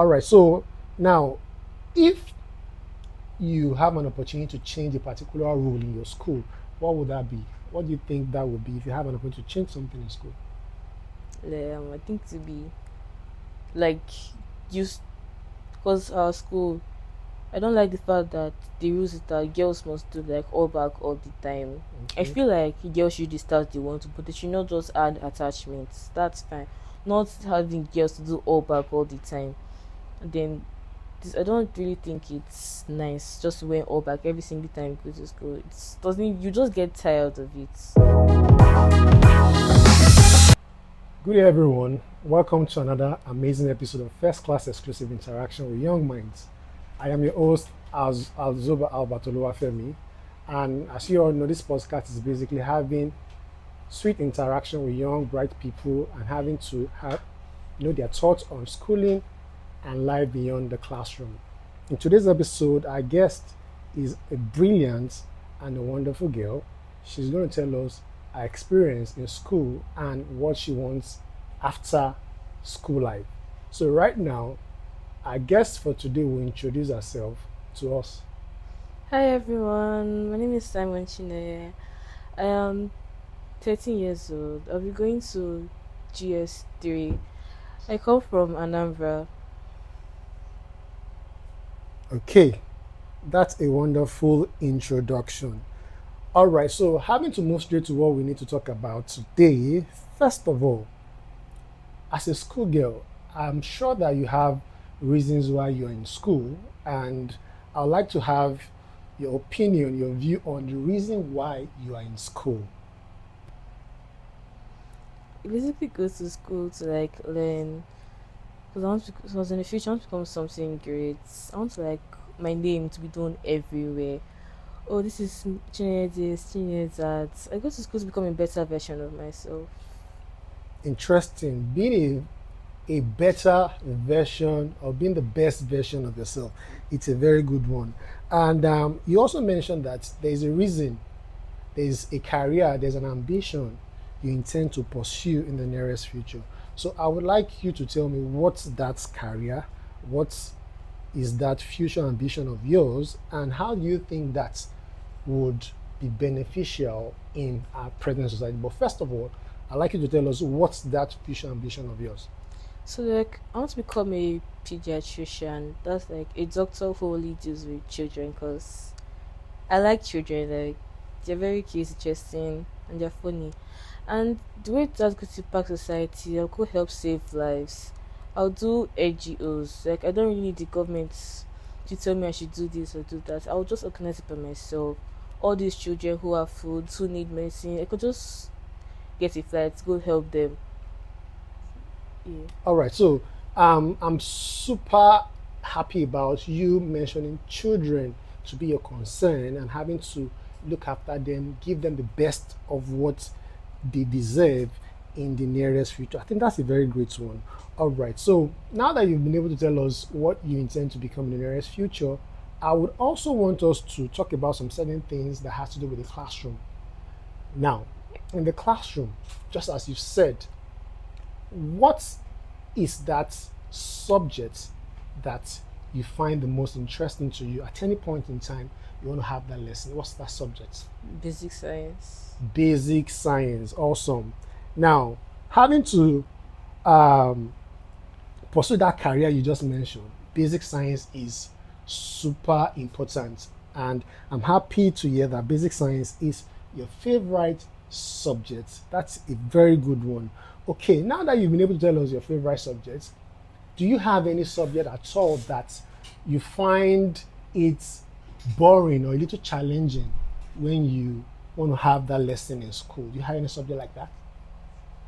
All right. So now, if you have an opportunity to change a particular rule in your school, what would that be? What do you think that would be if you have an opportunity to change something in school? I think to be like used because our school. I don't like the fact that the rules is that girls must do like all back all the time. I Okay. feel like girls should start the one to, but they should not just add attachments. That's fine. Not having girls to do all back all the time. And then this, I don't really think it's nice just to wear all back every single time you go to school. It's doesn't you just get tired of it. Good day, everyone. Welcome to another amazing episode of First Class Exclusive Interaction with Young Minds. I am your host, Alzoba Albatoluwafemi, and as you all know, this podcast is basically having sweet interaction with young, bright people and having to have their thoughts on schooling and life beyond the classroom. In today's episode, our guest is a brilliant and a wonderful girl. She's going to tell us her experience in school and what she wants after school life. So, right now, our guest for today will introduce herself to us. Hi everyone, my name is Simon Chine. I am 13 years old. I'll be going to GS3. I come from Anambra. Okay, that's a wonderful introduction. All right, so having to move straight to what we need to talk about today, first of all, as a schoolgirl, I'm sure that you have reasons why you're in school, and I'd like to have your opinion, your view on the reason why you are in school. I basically go to school to like learn because because in the future I want to become something great. I want to like my name to be known everywhere. Oh, this is Chinese this, Chinese that. I go to school to become a better version of myself. Interesting. Being a better version or being the best version of yourself, it's a very good one. And you also mentioned that there's a reason, there's a career, there's an ambition you intend to pursue in the nearest future. So I would like you to tell me what's that career, what is that future ambition of yours, and how do you think that would be beneficial in our present society. But first of all, I'd like you to tell us what's that future ambition of yours. So like I want to become a pediatrician. That's like a doctor who only deals with children because I like children. Like they're very cute, interesting, and they're funny. And the way that goes to impact society, I'll go help save lives. I'll do NGOs. Like I don't really need the government to tell me I should do this or do that. I'll just organize it by myself. All these children who have food, who need medicine, I could just get a flight, go help them. Yeah. All right, so I'm super happy about you mentioning children to be your concern and having to look after them, give them the best of what they deserve in the nearest future. I think that's a very great one. All right, so now that you've been able to tell us what you intend to become in the nearest future, I would also want us to talk about some certain things that has to do with the classroom. Now, in the classroom, just as you said, what is that subject that you find the most interesting to you at any point in time you want to have that lesson? What's that subject? Basic science. Basic science. Awesome. Now, having to um, pursue that career you just mentioned, basic science is super important. And I'm happy to hear that basic science is your favorite subject. That's a very good one. Okay, now that you've been able to tell us your favorite subjects, do you have any subject at all that you find it boring or a little challenging when you want to have that lesson in school? Do you have any subject like that?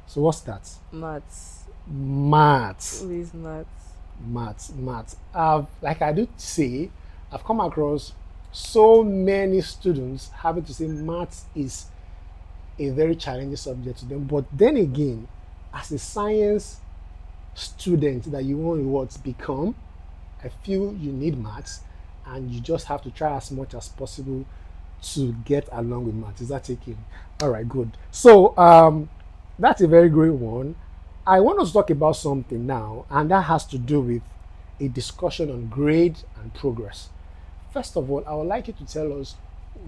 So what's that? Maths. Maths. Always maths. Maths. Like I do say, I've come across so many students having to say maths is a very challenging subject to them. But then again, as a science student that you want to what become, I feel you need maths and you just have to try as much as possible to get along with maths. Is that taken? All right, good. So that's a very great one. I want us to talk about something now, and that has to do with a discussion on grade and progress. First of all, I would like you to tell us,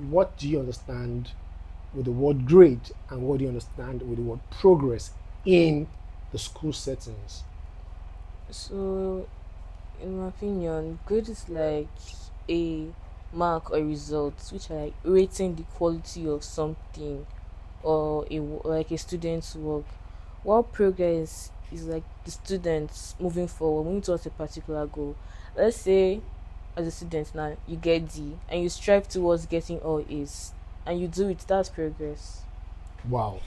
what do you understand with the word grade and what do you understand with the word progress in the school settings? So, in my opinion, grade is like a mark or result which are like rating the quality of something or like a student's work. While progress is like the students moving forward, moving towards a particular goal. Let's say, as a student now, you get D and you strive towards getting all A's, and you do it. That's progress. Wow.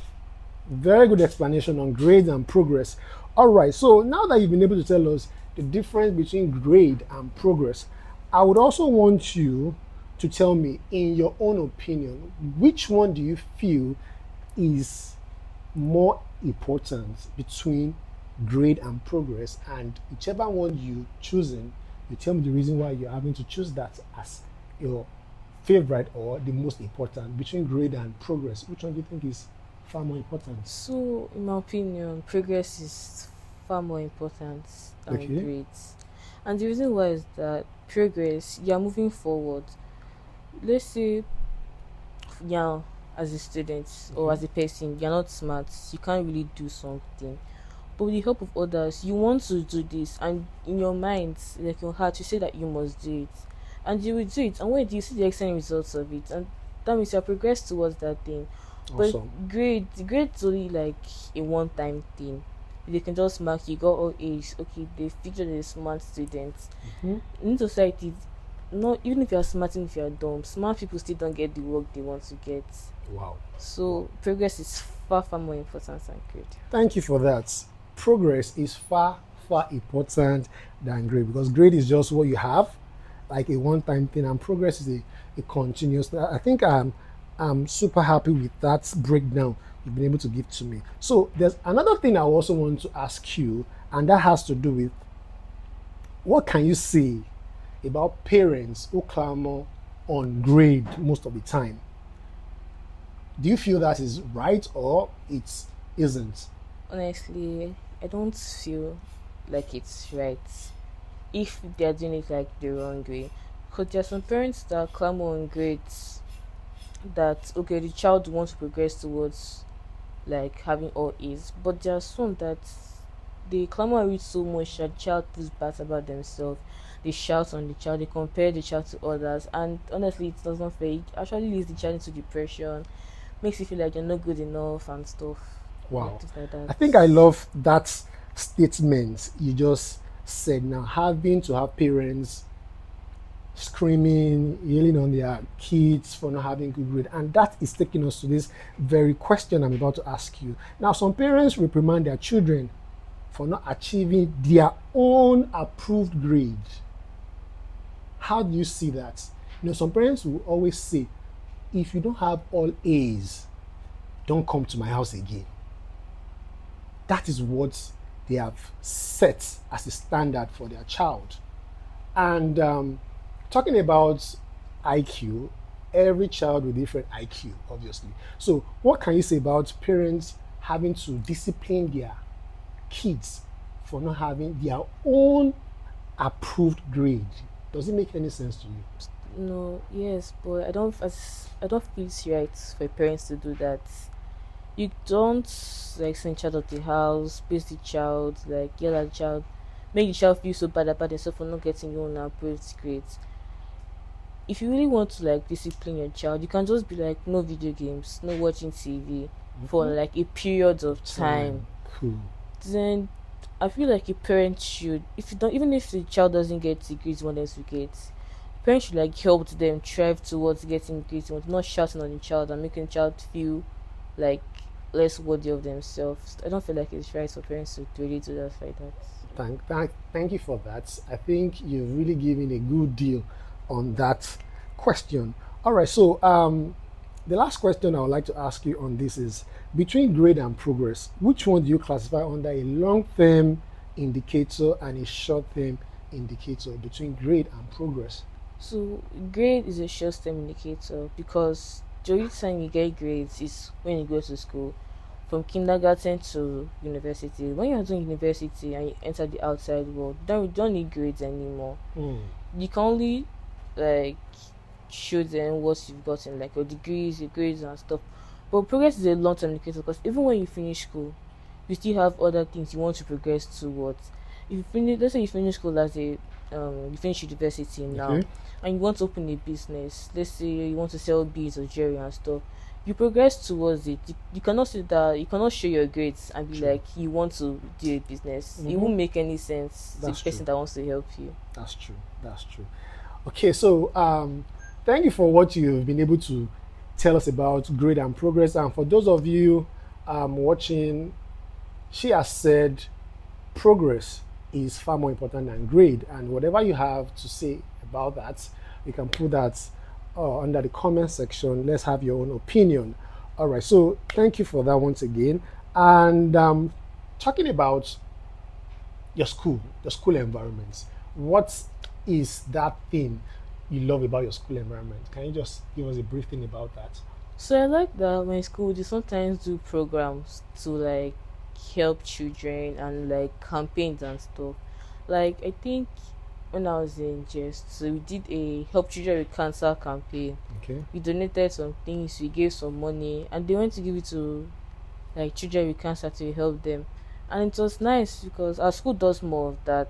Very good explanation on grade and progress. All right, so now that you've been able to tell us the difference between grade and progress, I would also want you to tell me, in your own opinion, which one do you feel is more important between grade and progress, and whichever one you choosing, you tell me the reason why you're having to choose that as your favorite or the most important between grade and progress. Which one do you think is far more important? So, in my opinion, progress is far more important than Okay. grades. And the reason why is that progress, you're moving forward. Let's say, yeah, as a student or Okay. as a person, you're not smart, you can't really do something. But with the help of others, you want to do this, and in your mind, like your heart, you say that you must do it, and you will do it. And when you see the excellent results of it, and that means you progress towards that thing. But Awesome. grades only like a one-time thing. They can just mark you got all A's. Okay, they featured a smart student. Hmm. In society, not even if you're smart, even if you're dumb, smart people still don't get the work they want to get. Wow. Wow. So progress is far more important than grade. Thank you for that. Progress is far important than grade, because grade is just what you have, like a one-time thing, and progress is a continuous. I think I'm super happy with that breakdown you've been able to give to me. So there's another thing I also want to ask you, and that has to do with, what can you say about parents who clamor on grade most of the time? Do you feel that is right or it isn't? Honestly, I don't feel like it's right if they're doing it like the wrong way. Because there are some parents that clamor on grades that okay the child wants to progress towards like having all A's, but there are some that they clamor on it so much that the child feels bad about themselves. They shout on the child, they compare the child to others, and honestly, it doesn't fair. It actually leads the child into depression, makes you feel like you're not good enough and stuff, like Wow. things like that. I think I love that statement you just said now. Having to have parents screaming, yelling on their kids for not having good grade. And that is taking us to this very question I'm about to ask you. Now, some parents reprimand their children for not achieving their own approved grade. How do you see that? Some parents will always say, if you don't have all A's, don't come to my house again. That is what they have set as a standard for their child. And talking about IQ, every child with different IQ, obviously. So, what can you say about parents having to discipline their kids for not having their own approved grade? Does it make any sense to you? No, yes, but I don't feel it's right for parents to do that. You don't like send child of the house, beat the child, like yell at the child, make the child feel so bad about themselves for not getting your own approved grades. If you really want to like discipline your child, you can just be like no video games, no watching TV for Mm-hmm. like a period of time. Time. Cool. Then I feel like a parent should, if you don't, even if the child doesn't get the grades one else to get, parents should like help them strive towards getting grades, not shouting on the child and making the child feel like less worthy of themselves. I don't feel like it's right for parents to really do that like that. Thank you for that. I think you've really given a good deal on that question. All right, so the last question I would like to ask you on this is, between grade and progress, which one do you classify under a long term indicator and a short term indicator between grade and progress? So grade is a short term indicator because the only time you get grades is when you go to school. from kindergarten to university. When you're doing university and you enter the outside world, you don't need grades anymore. You can only like show them what you've gotten, like your degrees, your grades and stuff. But progress is a long-term indicator, because even when you finish school, you still have other things you want to progress towards. If you finish, let's say you finish school as a you finish university now, Okay. and you want to open a business. Let's say you want to sell beads or jewelry and stuff. You progress towards it. You cannot say that, you cannot show your grades and be True. like you want to do a business. It Mhm. won't make any sense to the That's person true. that wants to help you. That's true. That's true. Okay, so thank you for what you've been able to tell us about grade and progress. And for those of you watching, she has said progress is far more important than grade. And whatever you have to say about that, you can put that under the comment section. Let's have your own opinion. All right. So thank you for that once again. And talking about your school environment, what is that thing you love about your school environment? Can you just give us a brief thing about that? So I like that when school they sometimes do programs to like help children and like campaigns and stuff. Like I think when I was in just so we did a help children with cancer campaign. Okay. We donated some things, we gave some money, and they went to give it to like children with cancer to help them. And it was nice because our school does more of that,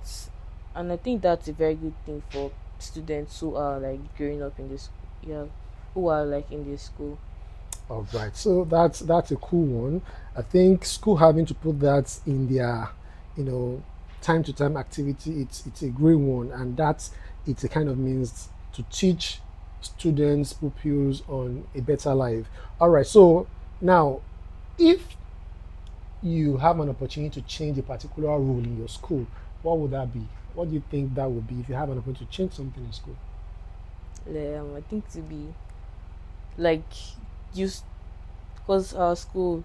and I think that's a very good thing for students who are like growing up in this, yeah, who are like in this school. All right. So that's a cool one. I think school having to put that in their, you know, time to time activity. It's a great one, and that's it's a kind of means to teach students, pupils on a better life. All right. So now, if you have an opportunity to change a particular rule in your school, what would that be? What do you think that would be if you have an opportunity to change something in school? I think to be like used, because our school,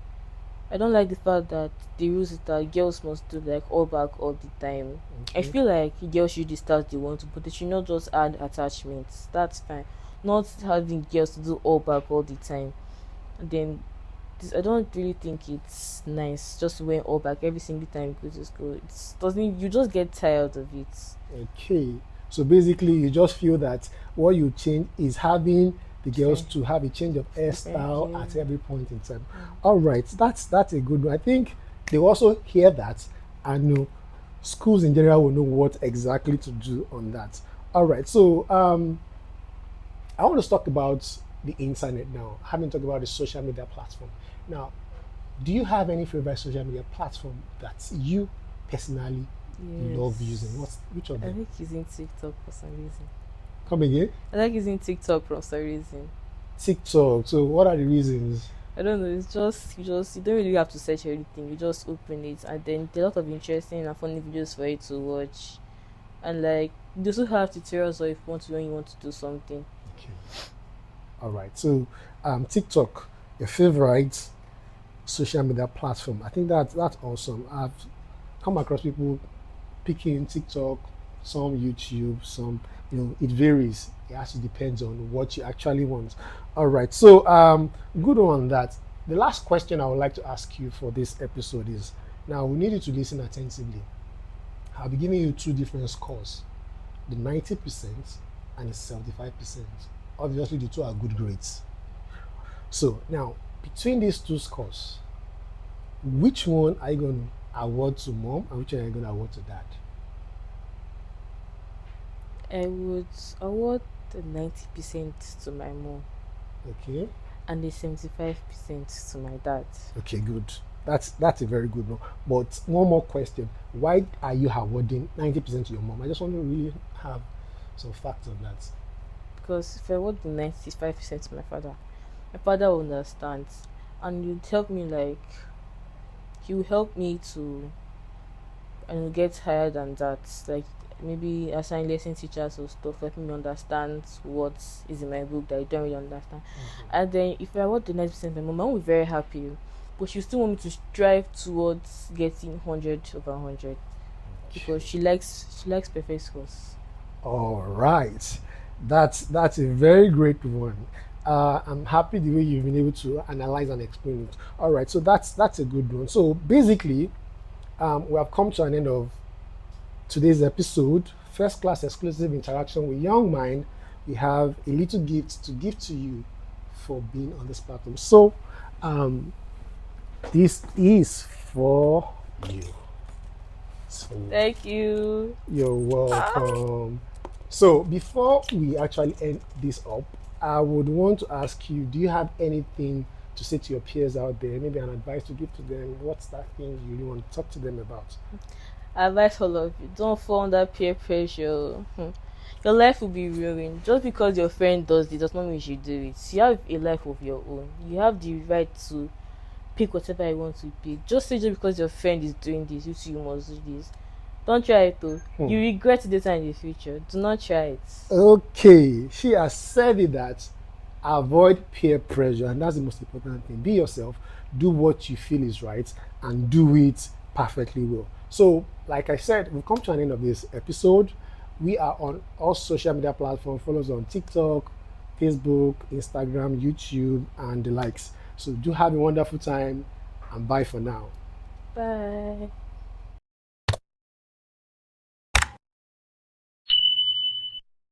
I don't like the fact that the rules is that girls must do like all back all the time. I Okay. feel like girls should start the one to, but they should not just add attachments. That's fine. Not having girls to do all back all the time. And then this, I don't really think it's nice just wearing all back every single time you go to school. It doesn't, you just get tired of it. Okay. So basically, you just feel that what you change is having the girls Change. to have a change of hairstyle Yeah. at every point in time. All right, that's a good one. I think they also hear that and know schools in general will know what exactly to do on that. All right, so I want to talk about the internet now. I haven't talked about the social media platform. Now, do you have any favorite social media platform that you personally love using? Yes. What's which of I them? like using TikTok for some reason. Come again? I like using TikTok for some reason. TikTok. So what are the reasons? I don't know. It's just you don't really have to search everything. You just open it, and then there are a lot of interesting and funny videos for you to watch. And like you also have tutorials, or if you want to when you want to do something. Okay. All right. So TikTok, your favorite social media platform. I think that's awesome. I've come across people picking TikTok, some YouTube, some it varies. It actually depends on what you actually want. All right. So good on that. The last question I would like to ask you for this episode is now we need you to listen attentively. I'll be giving you two different scores, the 90% and the 75%. Obviously, the two are good grades. So now, between these two scores, which one are you going to award to mom and which one are you going to award to dad? I would award the 90% to my mom Okay, and the 75% to my dad. okay, good. That's a very good one. But one more question: why are you awarding 90% to your mom? I just want to really have some facts on that. Because if I award the 95% to my father will understand, and you'd help me like he will help me to and get higher than that. Like maybe assign lesson teachers or stuff, help me understand what is in my book that I don't really understand. And then if I want the 90%, my mom will be very happy. But she still want me to strive towards getting 100 over 100 because she likes perfect scores. All right, that's a very great one. I'm happy the way you've been able to analyze and explain it. All right, so that's a good one. So basically, we have come to an end of today's episode. First class exclusive interaction with Young Mind. We have a little gift to give to you for being on this platform. So, this is for you. So, Thank you. you're welcome. So, before we actually end this up, I would want to ask you, do you have anything to say to your peers out there? Maybe an advice to give to them? What's that thing you really want to talk to them about? I advise all of you, don't fall under peer pressure. Your life will be ruined. Just because your friend does this does not mean you should do it. You have a life of your own. You have the right to pick whatever you want to pick. Just because your friend is doing this, you too must do this. Don't try it though. You regret it later in the future. Do not try it. Okay, she has said it that avoid peer pressure, and that's the most important thing. Be yourself, do what you feel is right, and do it perfectly well. So, like I said, we've come to an end of this episode. We are on all social media platforms. Follow us on TikTok, Facebook, Instagram, YouTube, and the likes. So, do have a wonderful time, and bye for now. Bye.